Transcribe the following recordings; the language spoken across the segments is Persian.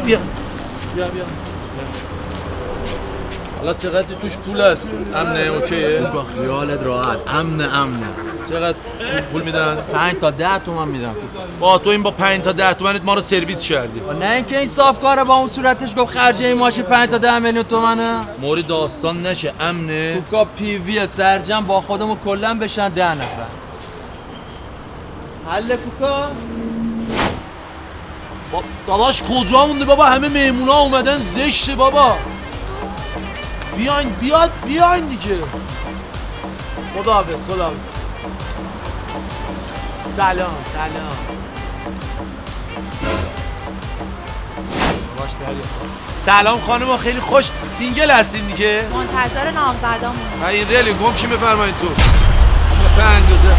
بیا حالا چقدر توش پول هست؟ امنه اوکیه؟ با خیالت راحت امنه چقدر پول میدن؟ 5 تا 10 تومن میدم. با تو این با 5 تا 10 تومنت ما رو سرویس کردی. نه اینکه این صافکاره با اون صورتش گفت خرج این ماشین 5 تا 10 میلیون تومنه. موری داستان نشه امنه. کوکا پی وی سرجم با خودمون کلا بشن 10 نفر. حل کوکا؟ داداش کجا مونده بابا؟ همه مهمونا اومدن زشته بابا. بیاین دیگه. خداحافظ. سلام. باش دریا. سلام خانم، خیلی خوش. سینگل هستین دیگه؟ منتظر نامزدامون. این ریلی گم چی بفرمایید تو. به انگیزه.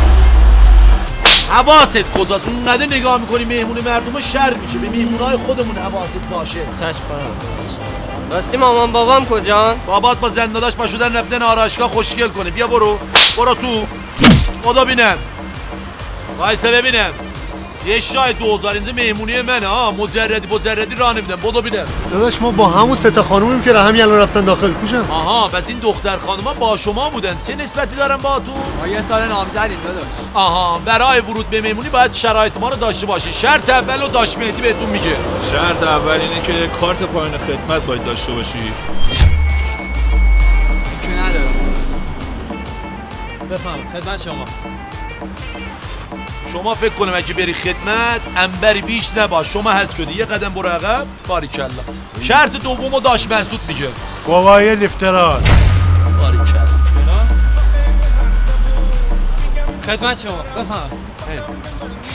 حواست کجاست؟ اونقدر نگاه میکنی مهمون مردم شر میشه. به مهمونای خودمون حواست باشه. چشم کنم. راستی مامان بابام کجان؟ بابات با زنداداش پاشودن رفتن آرایشگاه خوشگل کنه. بیا برو تو. خدا بینم. وایسا ببینم. یه شای 2000 اینجا مهمونی منه ها. مجردی راه نمیدم. بدو بینم. داداش ما با همون سه تا خانومیم که همین الان رفتن داخل. کوشم. آها پس این دختر خانوما با شما بودن. چه نسبتی دارن با تو؟ ما یه سال نامزدیم داداش. آها برای ورود به مهمونی باید شرایط ما رو داشته باشی. شرط اولو داش مهدی بهتون میگه. شرط اول اینه که کارت پایان خدمت باید داشته باشی. که ندارم. بفهم خدمت شما. شما فکر کنم اگه بری خدمت انبری بیش نباش. شما هست شدی یه قدم برو عقب. باریکلا. شرط دومو داش مسعود میگه. گواهی لیفتران. باریکلا. خدمت شما بفهم.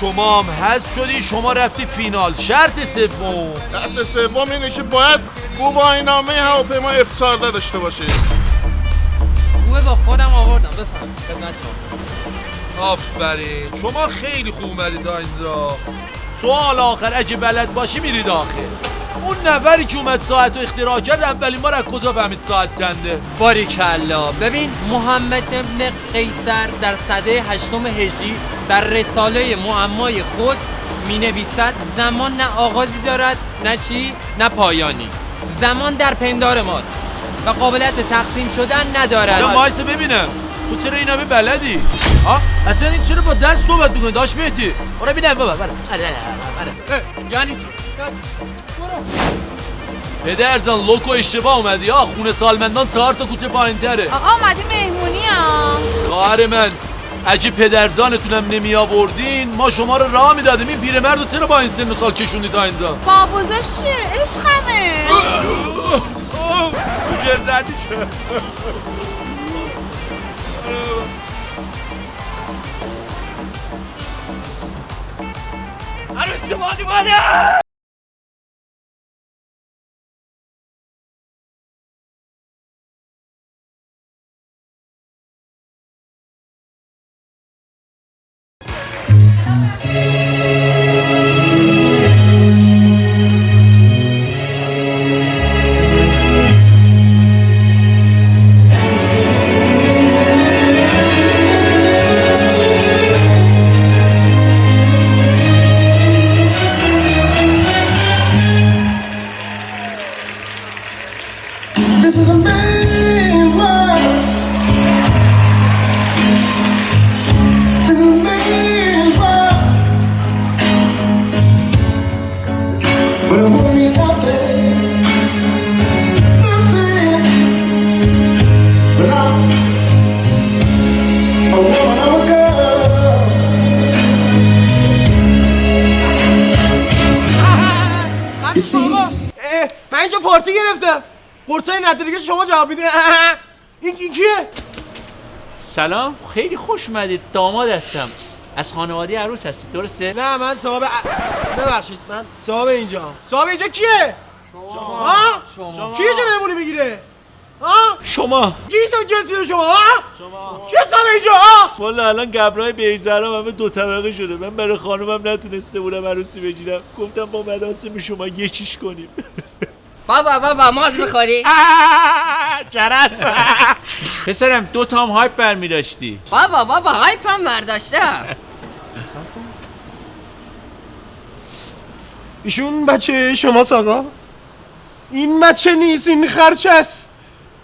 شما هم هست شدی. شما رفتی فینال. شرط سوم اینه که باید گواهینامه هواپیما F14 داشته باشی. خوبه با خودم آوردم. بفهم خدمت شما. آفرین شما خیلی خوب اومدی تا اینجا. سوال آخر اگه بلد باشی میری داخل. اون نفری که اومد ساعت رو اختراع کرد اولین بار از کجا فهمید ساعت چنده؟ باریکلا. ببین محمد ابن قیصر در سده 8 هجری در رساله معمای خود می نویسد زمان نه آغازی دارد نه پایانی. زمان در پندار ماست و قابلیت تقسیم شدن ندارد. اصلا وایسا ببینم تو چرا این همه بلدی؟ اصلا این چرا با دست صحبت میکنی داش مهدی؟ برو ببینم بابا یعنی چی؟ پدر جان لوکو اشتباه اومدی ها. خونه سالمندان 4 تا کوچه پایین‌تره. آقا اومدی مهمونی ها. خواهر من اگه پدرجانتونم نمی آوردین ما شما رو راه میدادیم. این پیرمردو چرا با این سن و سال کشوندی تا اینجا؟ با بزرگ چیه؟ عشقمه. مجردی شد. عروس ماده من اینجا پارتی گرفتم. قرصای نداری که شما جواب میده. این کیه؟ سلام خیلی خوش اومدید. داماد هستم. از خانواده عروس هستید درسته؟ نه من صاحب ببخشید من صاحب اینجا. صاحب اینجا کیه؟ شما. کی اینجا مهمونی میگیره؟ شما. کی اینجا جنس میده شما؟ کی صاحب اینجا؟ والا الان گبرای بیزرم همه 2 طبقه شده. من برای خانومم نتونسته بودم عروسی بگیرم. گفتم با مراسم شما یکیش کنیم. بابا ماز میخوری؟ جرس. پسرم 2 تا هم هایپ برمی داشتی. بابا هایپ هم برداشتم. ایشون بچه شماست آقا؟ این بچه نیست، این خرچه است.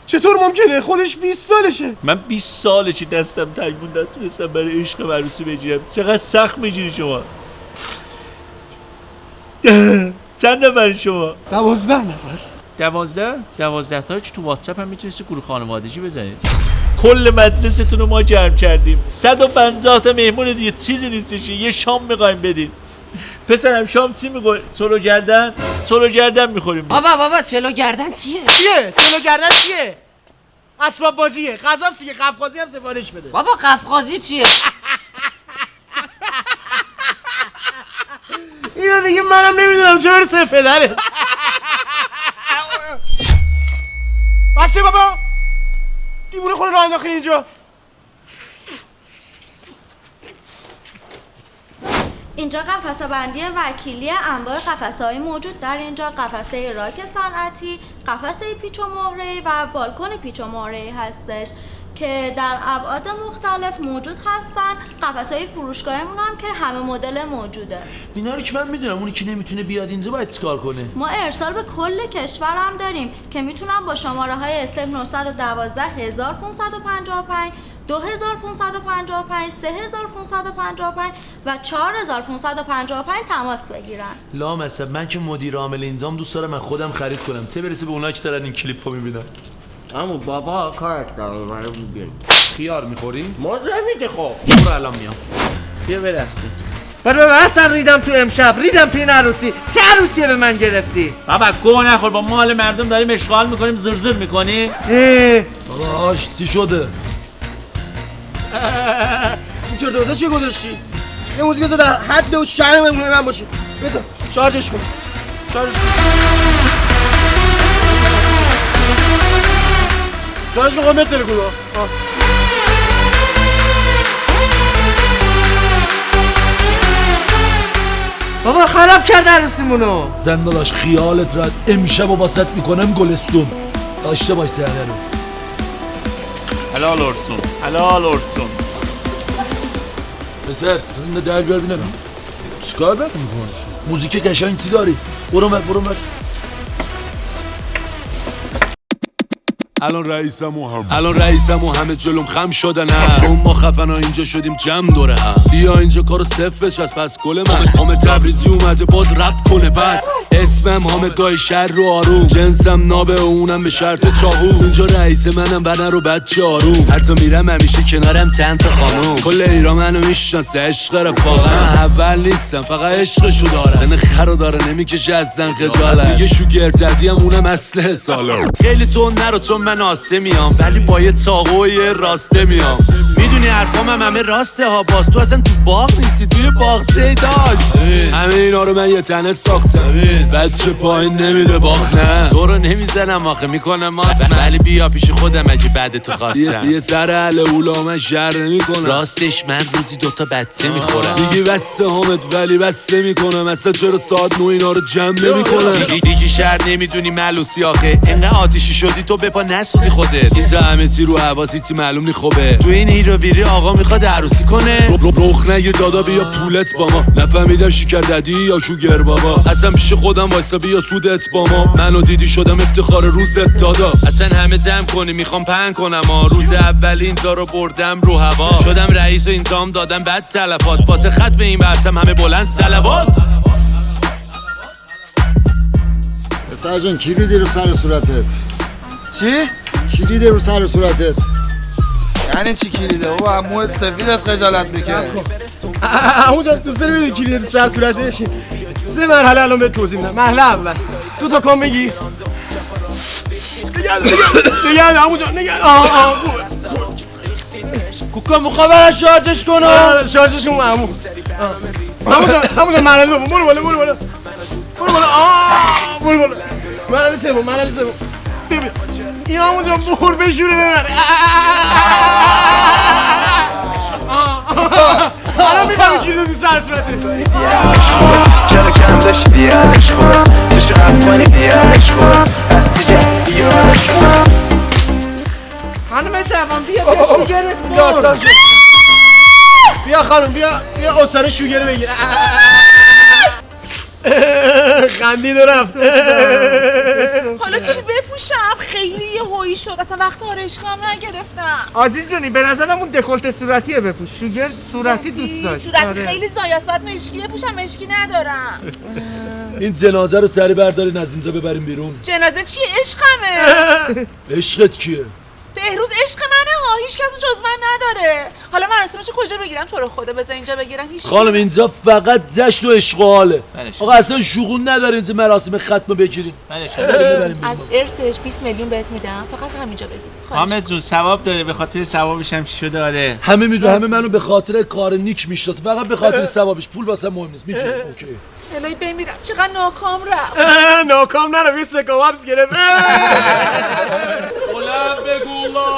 چطور ممکنه؟ خودش 20 سالشه. من 20 ساله چی دستم تنگ بود نتونستم برای عشق عروسی بگیرم. چقدر سخت میگیری شما؟ چند نفر شما؟ 12 نفر. 12 تا تو واتساپ هم میتونستی گروه خانوادگی بزنید. کل مجلستون رو ما جمع کردیم. 150 تا مهمون دیگه، چیزی نیستش. یه شام می‌خوایم بدین. پسرم شام چی می‌خوری؟ چلو گردن می‌خوریم. بابا چلو گردن چیه؟ چیه؟ چلو گردن چیه؟ اسباب بازیه. غذاست دیگه. قفقازی هم سفارش بده. بابا قفقازی چیه؟ اینو دیگه منم نمیدونم چه برسه پدره. بسه بابا، دیوونه خونه راه انداختی اینجا. اینجا قفسه بندی وکیلی انواع قفسه های موجود در اینجا قفسه راک صنعتی، قفسه پیچ و مهره‌ای و بالکن پیچ و مهره‌ای هستش که در ابعاد مختلف موجود هستن. قفسه های فروشگاهمون هم که همه مدل موجوده. اینا رو که من میدونم، اونی که نمیتونه بیاد اینجا باید چیکار کنه؟ ما ارسال به کل کشور هم داریم که میتونن با شماره های 0912 1555 2555 3555 و 4555 تماس بگیرن. لامصب من که مدیر عامل اینجام دوست دارم من خودم خرید کنم، چه برسه به اونایی که دارن این کلیپو میبینن. اما بابا کارت دارم برای بیاری. خیار میخوری؟ ما نمیده خب. برو الان میام. بیا برستی. برای اصلا ریدم تو امشب، ریدم تو این عروسی. چه عروسیه به من گرفتی؟ بابا گو نخور، با مال مردم داریم اشغال میکنیم، زرزر میکنی؟ داداش چی شده؟ این چرت و چی گذاشتی؟ یه موزیک بذار در حد و شأن مهمونی من باشه. بذار شارژش کن. شارژ کن متر کن. بابا خراب کرد عروسیمونو. زن داداش خیالت رد، امشب و باست میکنم گلستون. داشته باش سهره رو. حلال ارسون. پسر اینو در بیار ببینم. چیکار میکنی؟ موزیک قشنگ چی داری؟ برو مر. الان رئیسم و همه جلوم خم شدن هم، چون ما خفن ها اینجا شدیم جمع دوره هم. بیا اینجا کارو صفر بچست پس گل من. حامد تبریزی اومده باز رپ کنه بعد. اسمم حامد گای شر رو آروم، جنسم نابه اونم به شرط چاقو. اینجا رئیس منم بدن رو بچه آروم، هر تا میرم همیشه کنارم چند تا خانوم. کل ایران منو میشناسه عشق رفاقم، اول نیستم فقط عشقشو دارم. سن خرو داره نمیکشه از دن خجالت، میگه شوگر ددی هم اونم اصل سالم. خیلی تو نرو چون من آسه میام، ولی با یه چاقو و یه راسته میام. میدونی حرفام هم همه راسته ها، باز تو اصلا تو باغ نیستی، توی باغچه داشت. همه اینا رو من یه تنه ساختم، بچه پایین نمیده باخ. نه تو رو نمیزنم آخه میکنم مات، ولی بیا پیش خودم اگه بعد تو خواستم. یه سر عله اولا من شر نمیکنم، راستش من روزی 2 تا بچه میخورم. میگی بسته حامد ولی بسته میکنم، اصلا چرا ساعت 9 اینا رو جمع نمیکنم. دیگه شهر نمیدونی ملوسی آخه، اینقدر آتیشی شدی تو بپا نسوزی خودت. اینجا همه چی رو حواسی معلوم نی خوبه. تو این هیرو ویری آقا میخواد عروسی کنه. رخ نگیر دادا بیا پولت با ما، نفهمیدم شکر ددی یا شوگر بابا. اصلا پیش خودم وایسا بیا سودت با ما، منو دیدی شدم افتخار روزت دادا. اصلا همه جمع کنی میخوام پهن کنم ها، روز اول اینجا رو بردم رو هوا. شدم رئیس و اینجام دادم بد تلفات، واسه خط به این بحثم همه بلند صلوات. پسر جان کی ریدی رو سر صورتت؟ چی؟ کی ریده رو سر صورتت؟ یعنی چی کلیده؟ بابا عموت سفیدت خجالت بکشه. عمو جان تو سر میدونی کلیده سر صورتش؟ 3 مرحله الان بهت توضیح میدم. مرحله اول 2 تا کام بگیر. دیگه عمو جان نگه. کوکا مخابره شارژش کنم. شارژش کنم عمو. عمو جان مرحله دوم برو بالا. برو بالا. مرحله سوم. ببین این عمو جان بور بشوره ببره. حالا میفهمی کی رو سر صورتت. چرا کم داشتی زیادش خورم، چشو افغانی زیادش خورم، از سیجه بیارش خورم. خانم جوان بیا شوگرت داستان شد. بیا خانم بیا اصاره شوگره بگیر. خندید و رفت. حالا چی بپوشم؟ خیلی یهویی شد، اصلا وقت آرایشگاه نگرفتم. عزیز جونی به نظرم اون دکولت صورتیه بپوش. شوگر صورتی دوست داشت. صورت خیلی زایاست، بعد مشکی بپوشم، مشکی ندارم. این جنازه رو سری بردارین از اینجا ببریم بیرون. جنازه چیه؟ عشقمه. عشقت کیه؟ بهروز عشق منه ها، هیچ کسی جز من نداره. حالا مراسمشو کجا بگیرم؟ تو رو خدا بذار اینجا بگیرم. هیچ خانم اینجا فقط جشن و عشق و حاله. بلش. آقا اصلا شگون نداره اینجا مراسم ختم بگیرین. از ارثش 20 میلیون بهت میدم، فقط همینجا بگیر. حامد جون ثواب داره، به خاطر ثوابش هم چی شده. آره همه میدونه، همه منو به خاطر کار نیک میشناسه، فقط به خاطر ثوابش. پول واسه مهم نیست. میگه اوکی. الهی بمیرم، چقدر ناکام رفت. ناکام نرو، یه سکه وابس گرفت. بلند بگو الله